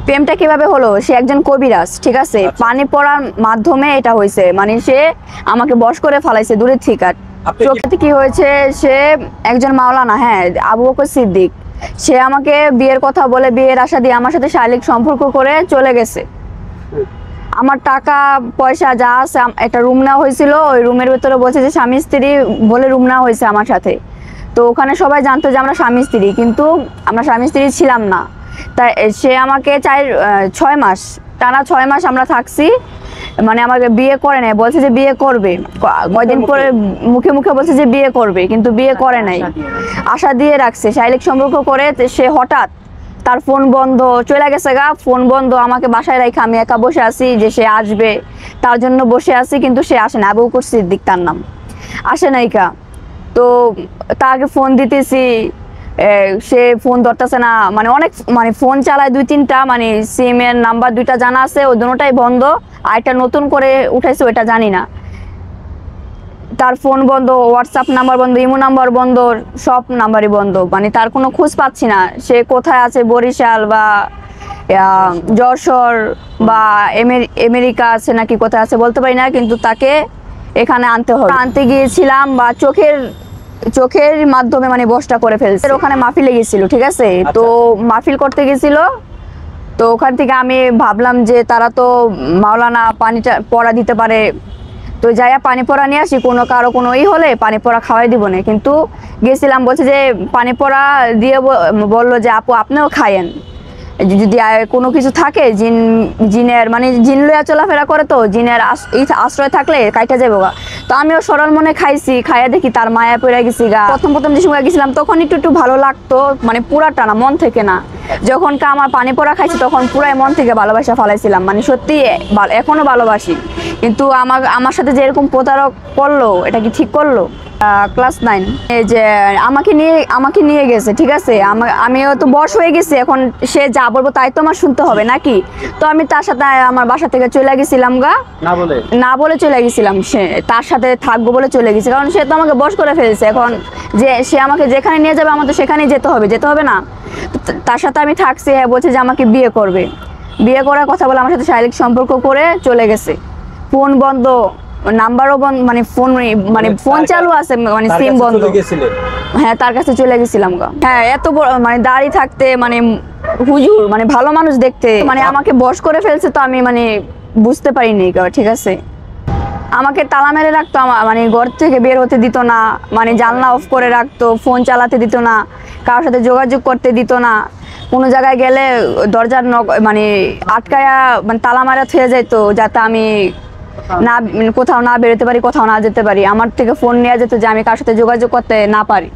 প্রেমটা কিভাবে হলো, সে একজন কবিরাজ, ঠিক আছে। পানি পড়ার মাধ্যমে এটা হয়েছে, মানে সে আমাকে বশ করে ফেলাইছে দূরের থেকে। চোখে কি হয়েছে, সে একজন মাওলানা, হ্যাঁ, আবু বকর সিদ্দিক। সে আমাকে বিয়ের কথা বলে, বিয়ের আশা দিয়ে আমার সাথে শারীরিক সম্পর্ক করে চলে গেছে। আমার টাকা পয়সা যা আছে, একটা রুম নেওয়া হয়েছিল, ওই রুমের ভিতরে বলছে যে স্বামী স্ত্রী বলে রুম নেওয়া হয়েছে আমার সাথে। তো ওখানে সবাই জানতো যে আমরা স্বামী স্ত্রী, কিন্তু আমরা স্বামী স্ত্রী ছিলাম না। তাই সে আমাকে 6 মাস টানা 6 মাস আমরা থাকছি, মানে আমাকে বিয়ে করে নাই, বলছে যে বিয়ে করবে। কয়দিন পরে মুখে মুখে বলছে যে বিয়ে করবে, কিন্তু বিয়ে করে নাই, আশা দিয়ে রাখছে। শারীরিক সম্পর্ক করে সে হঠাৎ তার ফোন বন্ধ, চলে গেছে গা, ফোন বন্ধ, আমাকে বাসায় রেখে আমি একা বসে আছি যে সে আসবে, তার জন্য বসে আছি, কিন্তু সে আসে না। আবু বকর সিদ্দিক তার নাম, আসে নাই কা। তো তাকে ফোন দিতেছি, সে ফোন ধরতেছে না, মানে অনেক, মানে ফোন চালায় 2-3টা, মানে সিমের নাম্বার 2টা জানা আছে, ওই দুটোটাই বন্ধ, আর একটা নতুন করে উঠাইছে ওইটা জানি না। তার ফোন বন্ধ, হোয়াটসঅ্যাপ নাম্বার বন্ধ, ইমো নাম্বার বন্ধ, সব নাম্বারই বন্ধ, মানে তার কোনো খোঁজ পাচ্ছি না। সে কোথায় আছে, বরিশাল বা যশোর বা আমেরিকা আছে নাকি কোথায় আছে বলতে পারি না, কিন্তু তাকে এখানে আনতে হবে। আনতে গিয়েছিলাম, বা চোখের মাধ্যমে মানে বশটা করে ফেলছে। ওখানে মাহফিলে গেছিল, ঠিক আছে। তো মাহফিল করতে গেছিল, তো ওখান থেকে আমি ভাবলাম যে তারা তো মাওলানা পানিটা পড়া দিতে পারে, তো যাইয়া পানি পড়া নিয়ে আসি, কারো কোনো হলে পানি পড়া খাওয়াই দিব না। কিন্তু গেছিলাম, বলছে যে পানি পড়া দিয়ে বললো যে আপু আপনিও খায়েন, যদি কোনো কিছু থাকে জিনের, মানে জিন লইয়া চলাফেরা করে, তো জিনের আশ্রয় থাকলে কাইটা যাবো গা। তো আমিও সরল মনে খাইছি, খাইয়া দেখি তার মায়া পড়ে গেছি গা। প্রথম যে সময় গেছিলাম তখন একটু ভালো লাগতো, মানে পুরাটা না, মন থেকে না। যখন আমার পানি পড়া খাইছি তখন পুরাই মন থেকে ভালোবাসা ফেলাইছিলাম, মানে সত্যি এখনো ভালোবাসি। কিন্তু আমার সাথে যে এরকম প্রতারক করলো, এটা কি ঠিক করলো? ক্লাস 9, এই যে আমাকে নিয়ে গেছে, ঠিক আছে। আমিও তো বয়স হয়ে গেছি, এখন সে যা বলবো তাই তো আমার শুনতে হবে নাকি। তো আমি তার সাথে আমার বাসা থেকে চলে গেছিলাম গা, না বলে চলে গেছিলাম। সে তার সাথে থাকবো বলে চলে গেছি, কারণ সে তো আমাকে বশ করে ফেলছে। এখন যে সে আমাকে যেখানে নিয়ে যাবে আমার তো সেখানেই যেতে হবে না। তার সাথে আমি থাকছি, হ্যাঁ, বলছে যে আমাকে বিয়ে করবে। বিয়ে করার কথা বলে আমার সাথে শারীরিক সম্পর্ক করে চলে গেছে। ফোন বন্ধ, নাম্বারও বন্ধ, মানে ফোন চালু আছে, মানে সিম বন্ধ। হ্যাঁ, তার কাছে চলে গেছিলাম গা। হ্যাঁ, এত বড় মানে দাড়ি থাকতে, মানে হুজুর, মানে ভালো মানুষ দেখতে, মানে আমাকে বশ করে ফেলছে। তো আমি মানে বুঝতে পারিনি গা, ঠিক আছে। আমাকে তালা মেরে রাখতো, মানে ঘর থেকে বের হতে দিত না, মানে জানলা অফ করে রাখতো, ফোন চালাতে দিত না, কারোর সাথে যোগাযোগ করতে দিত না। কোনো জায়গায় গেলে দরজার মানে আটকায়া, মানে তালা মারা থুয়ে যেত, যাতে আমি কোথাও না বেরোতে পারি, কোথাও না যেতে পারি। আমার থেকে ফোন নেওয়া যেত যে আমি কার সাথে যোগাযোগ করতে না পারি।